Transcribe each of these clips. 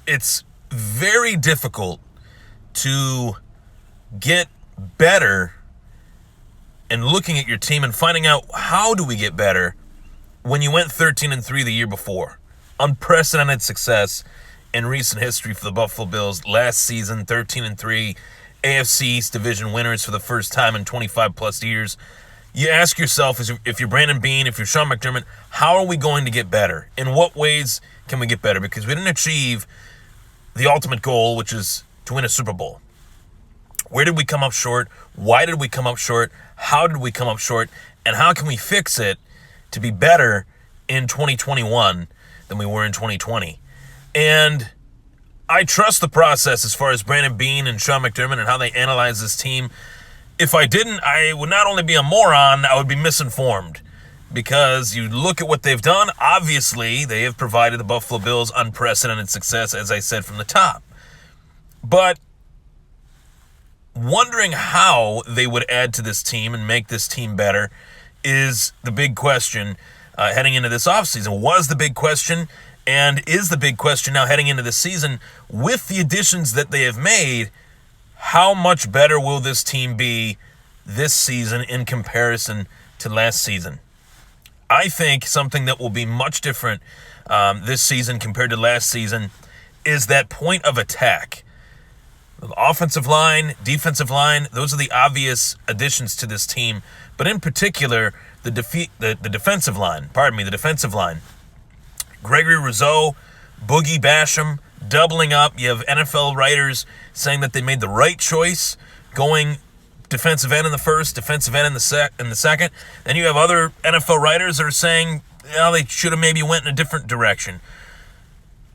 it's very difficult to get better and looking at your team and finding out how do we get better when you went 13-3 the year before. Unprecedented success in recent history for the Buffalo Bills. Last season, 13-3, AFC East division winners for the first time in 25 plus years. You ask yourself, if you're Brandon Beane, if you're Sean McDermott, how are we going to get better? In what ways can we get better? Because we didn't achieve the ultimate goal, which is to win a Super Bowl. Where did we come up short? Why did we come up short? How did we come up short? And how can we fix it to be better in 2021 than we were in 2020? And I trust the process as far as Brandon Beane and Sean McDermott and how they analyze this team. If I didn't, I would not only be a moron, I would be misinformed. Because you look at what they've done, obviously they have provided the Buffalo Bills unprecedented success, as I said from the top. But wondering how they would add to this team and make this team better is the big question heading into this offseason. Was the big question and is the big question now heading into the season with the additions that they have made. How much better will this team be this season in comparison to last season? I think something that will be much different this season compared to last season is that point of attack. The offensive line, defensive line, those are the obvious additions to this team. But in particular, the defensive line. The defensive line. Gregory Rousseau, Boogie Basham, doubling up. You have NFL writers saying that they made the right choice going defensive end in the first, defensive end in the second. Then you have other NFL writers that are saying, they should have maybe went in a different direction.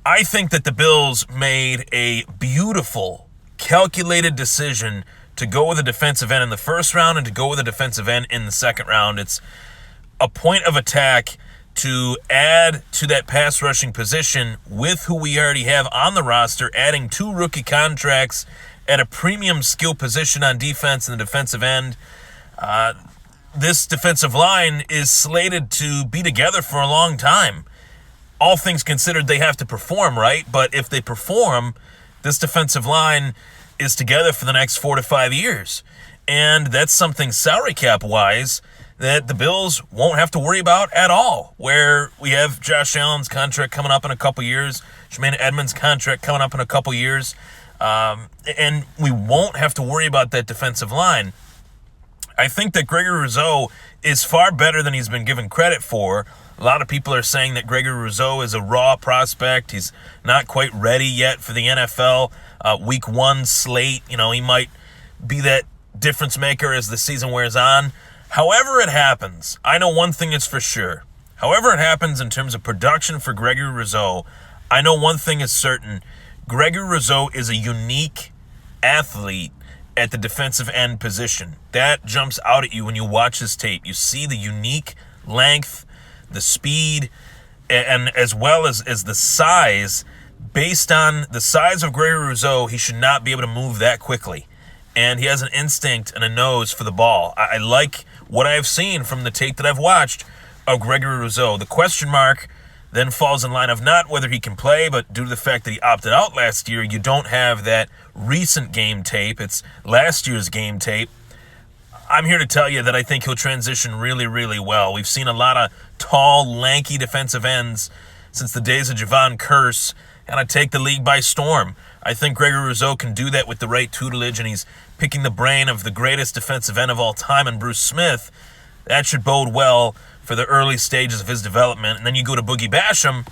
I think that the Bills made a beautiful, calculated decision to go with a defensive end in the first round and to go with a defensive end in the second round. It's a point of attack to add to that pass rushing position with who we already have on the roster, adding 2 rookie contracts at a premium skill position on defense in the defensive end. This defensive line is slated to be together for a long time. All things considered, they have to perform, right? But if they perform, this defensive line is together for the next 4 to 5 years. And that's something salary cap-wise that the Bills won't have to worry about at all, where we have Josh Allen's contract coming up in a couple years, Jermaine Edmonds' contract coming up in a couple years, and we won't have to worry about that defensive line. I think that Gregory Rousseau is far better than he's been given credit for. A lot of people are saying that Gregory Rousseau is a raw prospect. He's not quite ready yet for the NFL. Week 1 slate, he might be that difference maker as the season wears on. However it happens, I know one thing is for sure. However it happens in terms of production for Gregory Rousseau, I know one thing is certain. Gregory Rousseau is a unique athlete at the defensive end position. That jumps out at you when you watch his tape. You see the unique length, the speed, and as well as the size. Based on the size of Gregory Rousseau, he should not be able to move that quickly. And he has an instinct and a nose for the ball. I like what I've seen from the tape that I've watched of Gregory Rousseau. The question mark then falls in line of not whether he can play, but due to the fact that he opted out last year, you don't have that recent game tape. It's last year's game tape. I'm here to tell you that I think he'll transition really, really well. We've seen a lot of tall, lanky defensive ends since the days of Javon Curse, and I take the league by storm. I think Gregory Rousseau can do that with the right tutelage, and he's picking the brain of the greatest defensive end of all time in Bruce Smith. That should bode well for the early stages of his development. And then you go to Boogie Basham,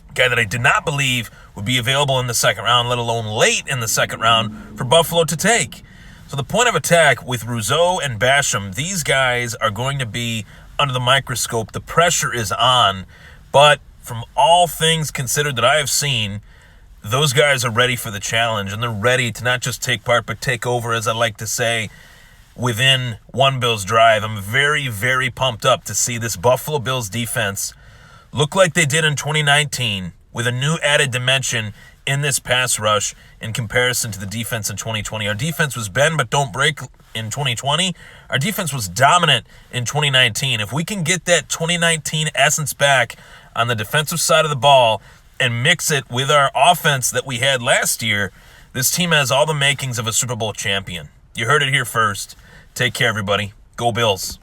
a guy that I did not believe would be available in the second round, let alone late in the second round, for Buffalo to take. So the point of attack with Rousseau and Basham, these guys are going to be under the microscope. The pressure is on, but from all things considered that I have seen, those guys are ready for the challenge, and they're ready to not just take part, but take over, as I like to say, within one Bills drive. I'm very, very pumped up to see this Buffalo Bills defense look like they did in 2019 with a new added dimension in this pass rush in comparison to the defense in 2020. Our defense was bend but don't break in 2020. Our defense was dominant in 2019. If we can get that 2019 essence back on the defensive side of the ball, and mix it with our offense that we had last year, this team has all the makings of a Super Bowl champion. You heard it here first. Take care, everybody. Go Bills.